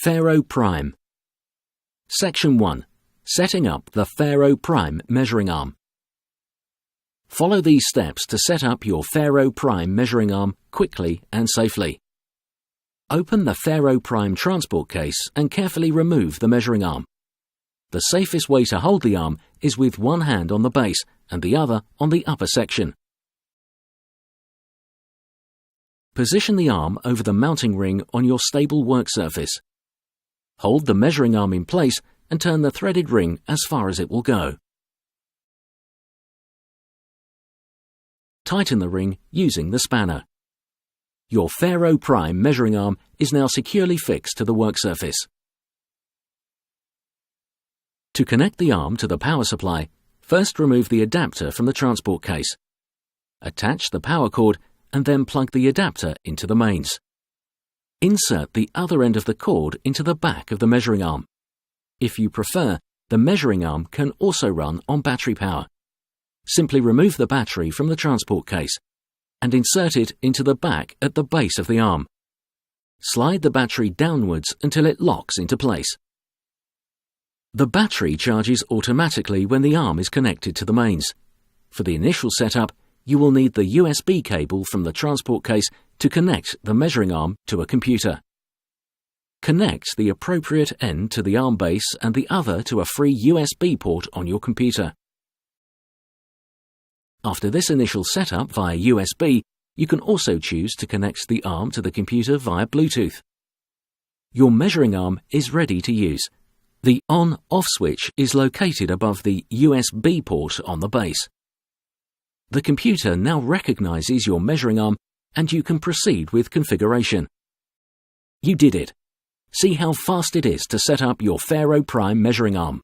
FARO Prime. Section 1. Setting up the FARO Prime measuring arm. Follow these steps to set up your FARO Prime measuring arm quickly and safely. Open the FARO Prime transport case and carefully remove the measuring arm. The safest way to hold the arm is with one hand on the base and the other on the upper section. Position the arm over the mounting ring on your stable work surface. Hold the measuring arm in place and turn the threaded ring as far as it will go. Tighten the ring using the spanner. Your FARO Prime measuring arm is now securely fixed to the work surface. To connect the arm to the power supply, first remove the adapter from the transport case. Attach the power cord and then plug the adapter into the mains. Insert the other end of the cord into the back of the measuring arm. If you prefer, the measuring arm can also run on battery power. Simply remove the battery from the transport case and insert it into the back at the base of the arm. Slide the battery downwards until it locks into place. The battery charges automatically when the arm is connected to the mains. For the initial setup, you will need the USB cable from the transport case to connect the measuring arm to a computer. Connect the appropriate end to the arm base and the other to a free USB port on your computer. After this initial setup via USB, you can also choose to connect the arm to the computer via Bluetooth. Your measuring arm is ready to use. The on-off switch is located above the USB port on the base. The computer now recognizes your measuring arm and you can proceed with configuration. You did it! See how fast it is to set up your FARO Prime measuring arm.